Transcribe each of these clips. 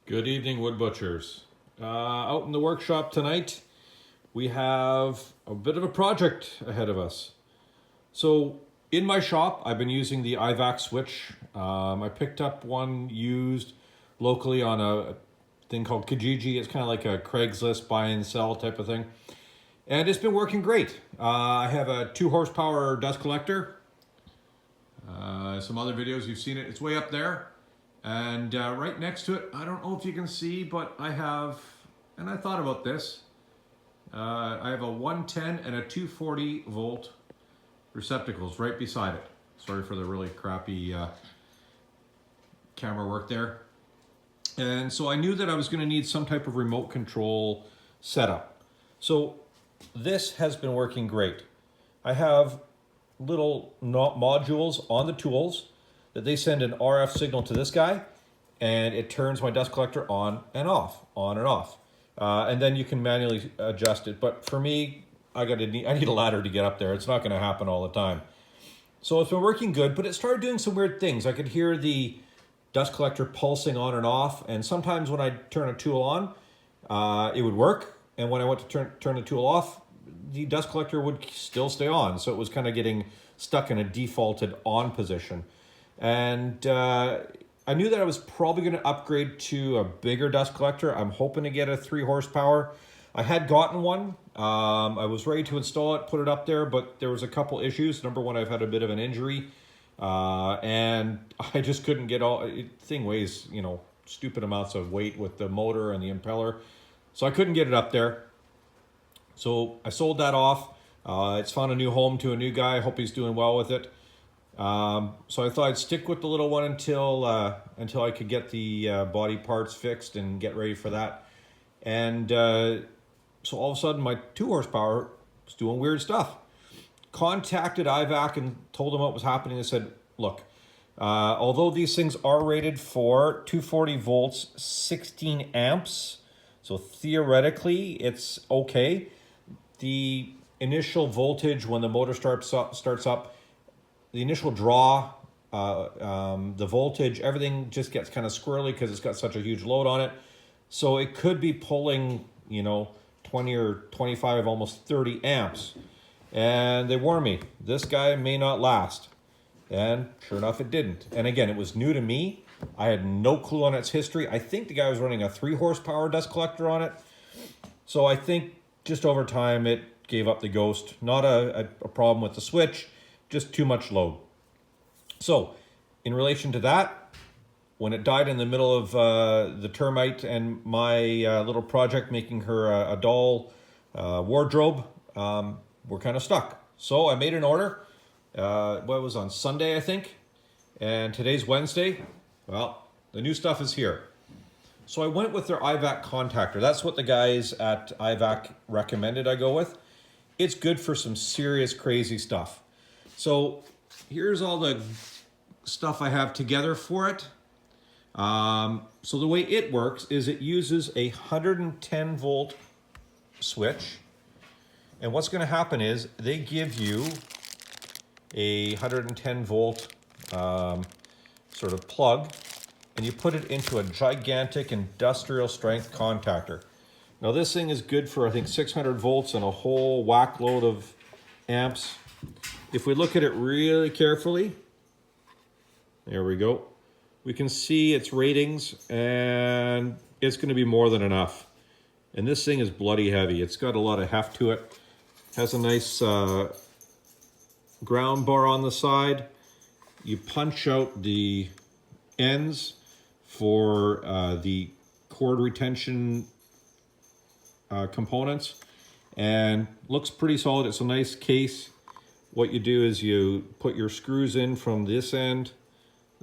Good evening, wood butchers. Out in the workshop tonight, we have a bit of a project ahead of us. So in my shop, I've been using the Ivac Switch. I picked up one used locally on a thing called Kijiji. It's kind of like a Craigslist buy and sell type of thing. And it's been working great. I have a 2 horsepower dust collector. Some other videos, you've seen it. It's way up there. And right next to it, I don't know if you can see, but I have, and I thought about this, I have a 110 and a 240 volt receptacles right beside it. Sorry for the really crappy camera work there. And so I knew that I was going to need some type of remote control setup. So this has been working great. I have little modules on the tools that they send an RF signal to this guy, and it turns my dust collector on and off, and then you can manually adjust it. But for me, I need a ladder to get up there. It's not going to happen all the time. So it's been working good, but it started doing some weird things. I could hear the dust collector pulsing on and off, and sometimes when I turn a tool on, it would work, and when I went to turn the tool off, the dust collector would still stay on. So it was kind of getting stuck in a defaulted on position. And I knew that I was probably going to upgrade to a bigger dust collector. I'm hoping to get a 3 horsepower. I had gotten one. I was ready to install it, put it up there, but there was a couple issues. Number one, I've had a bit of an injury, and I just couldn't get thing weighs, stupid amounts of weight with the motor and the impeller. So I couldn't get it up there. So I sold that off. It's found a new home to a new guy. I hope he's doing well with it. So I thought I'd stick with the little one until I could get the body parts fixed and get ready for that. And so all of a sudden my 2 horsepower was doing weird stuff. Contacted Ivac and told them what was happening. They said, look, although these things are rated for 240 volts, 16 amps, so theoretically it's okay. The initial voltage when the motor starts up, the initial draw, the voltage, everything just gets kind of squirrely because it's got such a huge load on it. So it could be pulling, 20 or 25, almost 30 amps. And they warned me, this guy may not last. And sure enough, it didn't. And again, it was new to me. I had no clue on its history. I think the guy was running a 3 horsepower dust collector on it. So I think just over time, it gave up the ghost. Not a problem with the switch, just too much load. So in relation to that, when it died in the middle of the termite and my little project making her a doll wardrobe, we're kind of stuck. So I made an order. It was on Sunday, I think, and today's Wednesday. Well, the new stuff is here. So I went with their Ivac Contactor. That's what the guys at Ivac recommended I go with. It's good for some serious crazy stuff. So here's all the stuff I have together for it. So the way it works is it uses a 110 volt switch. And what's going to happen is they give you a 110 volt sort of plug, and you put it into a gigantic industrial strength contactor. Now this thing is good for, I think, 600 volts and a whole whack load of amps. If we look at it really carefully, there we go. We can see its ratings, and it's going to be more than enough. And this thing is bloody heavy. It's got a lot of heft to it. Has a nice ground bar on the side. You punch out the ends for the cord retention components, and looks pretty solid. It's a nice case. What you do is you put your screws in from this end,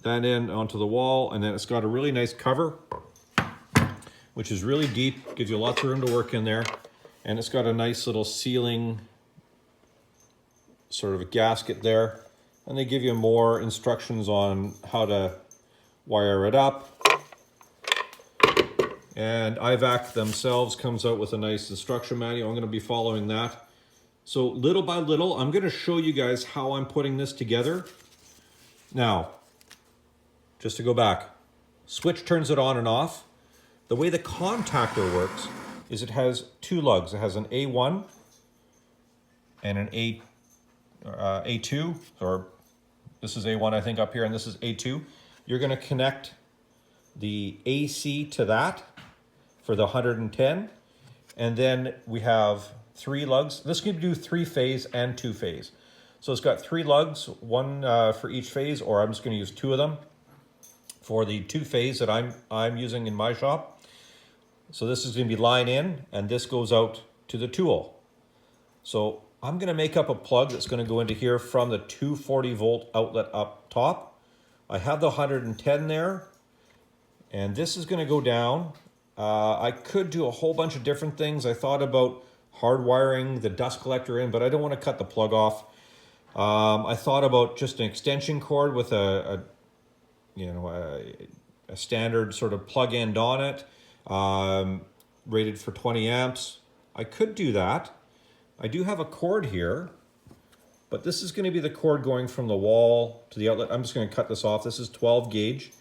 that end onto the wall, and then it's got a really nice cover, which is really deep, gives you lots of room to work in there, and it's got a nice little sealing sort of a gasket there, and they give you more instructions on how to wire it up. And Ivac themselves comes out with a nice instruction manual. I'm going to be following that. So little by little, I'm going to show you guys how I'm putting this together. Now, just to go back, switch turns it on and off. The way the contactor works is it has two lugs. It has an A1 and an A2, or this is A1 I think up here, and this is A2. You're going to connect the AC to that for the 110, and then we have 3 lugs. This can do 3-phase and 2-phase. So it's got 3 lugs, one for each phase, or I'm just going to use 2 of them for the 2-phase that I'm using in my shop. So this is going to be line in, and this goes out to the tool. So I'm going to make up a plug that's going to go into here from the 240 volt outlet up top. I have the 110 there, and this is going to go down. I could do a whole bunch of different things. I thought about hardwiring the dust collector in, but I don't want to cut the plug off. I thought about just an extension cord with a standard sort of plug end on it, rated for 20 amps. I could do that. I do have a cord here, but this is going to be the cord going from the wall to the outlet. I'm just going to cut this off. This is 12 gauge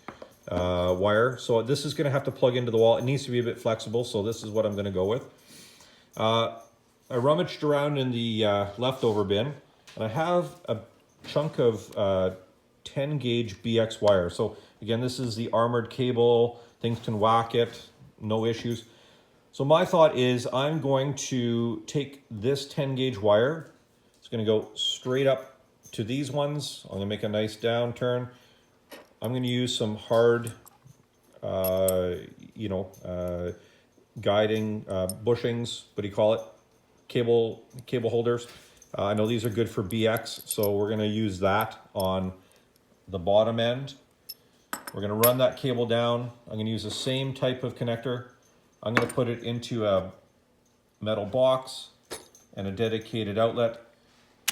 wire, so this is going to have to plug into the wall. It needs to be a bit flexible, so this is what I'm going to go with. I rummaged around in the leftover bin, and I have a chunk of 10 gauge BX wire. So again, this is the armored cable. Things can whack it, no issues. So my thought is I'm going to take this 10 gauge wire. It's going to go straight up to these ones. I'm going to make a nice downturn. I'm going to use some hard, guiding bushings, what do you call it? Cable holders. I know these are good for BX, so we're going to use that on the bottom end. We're going to run that cable down. I'm going to use the same type of connector. I'm going to put it into a metal box and a dedicated outlet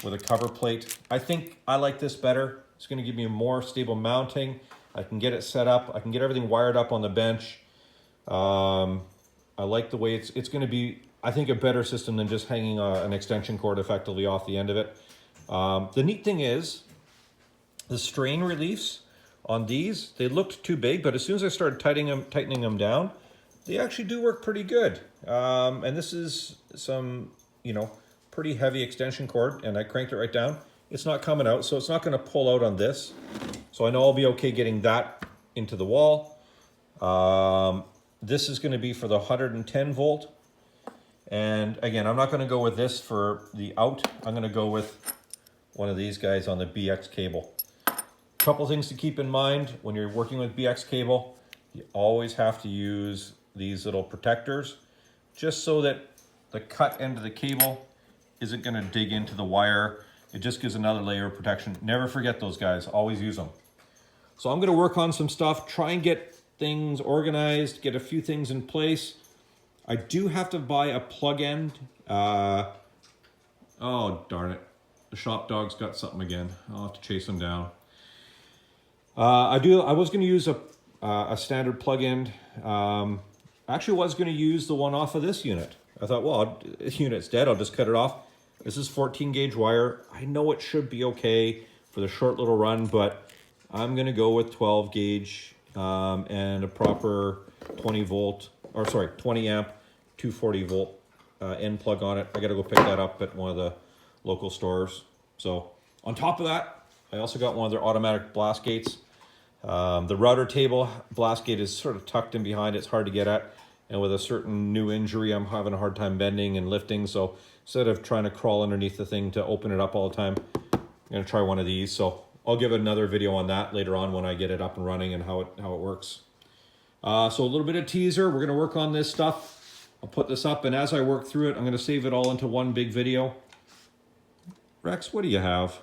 with a cover plate. I think I like this better. It's going to give me a more stable mounting. I can get it set up. I can get everything wired up on the bench. I like the way it's going to be, I think, a better system than just hanging an extension cord effectively off the end of it. The neat thing is the strain reliefs on these, they looked too big, but as soon as I started tightening them down, they actually do work pretty good. And this is some, pretty heavy extension cord, and I cranked it right down. It's not coming out, so it's not going to pull out on this. So I know I'll be okay getting that into the wall. This is going to be for the 110 volt. And again, I'm not going to go with this for the out. I'm going to go with one of these guys on the BX cable. Couple things to keep in mind when you're working with BX cable. You always have to use these little protectors just so that the cut end of the cable isn't going to dig into the wire. It just gives another layer of protection. Never forget those guys. Always use them. So I'm going to work on some stuff, try and get things organized, get a few things in place. I do have to buy a plug end. Oh, darn it. The shop dog's got something again. I'll have to chase him down. I was going to use a standard plug end. Actually was going to use the one off of this unit. I thought, well, this unit's dead. I'll just cut it off. This is 14 gauge wire. I know it should be okay for the short little run, but I'm going to go with 12 gauge and a proper 20 amp, 240 volt end plug on it. I got to go pick that up at one of the local stores. So on top of that, I also got one of their automatic blast gates. The router table blast gate is sort of tucked in behind. It's hard to get at. And with a certain new injury, I'm having a hard time bending and lifting. So instead of trying to crawl underneath the thing to open it up all the time, I'm going to try one of these. So I'll give another video on that later on when I get it up and running and how it works. So a little bit of teaser. We're going to work on this stuff. I'll put this up, and as I work through it, I'm going to save it all into one big video. Rex, what do you have?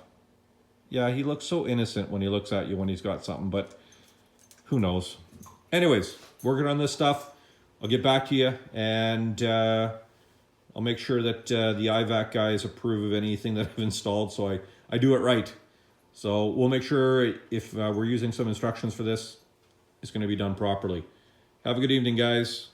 Yeah, he looks so innocent when he looks at you when he's got something, but who knows? Anyways, working on this stuff. I'll get back to you, and I'll make sure that the Ivac guys approve of anything that I've installed, so I do it right. So we'll make sure if we're using some instructions for this, it's going to be done properly. Have a good evening, guys.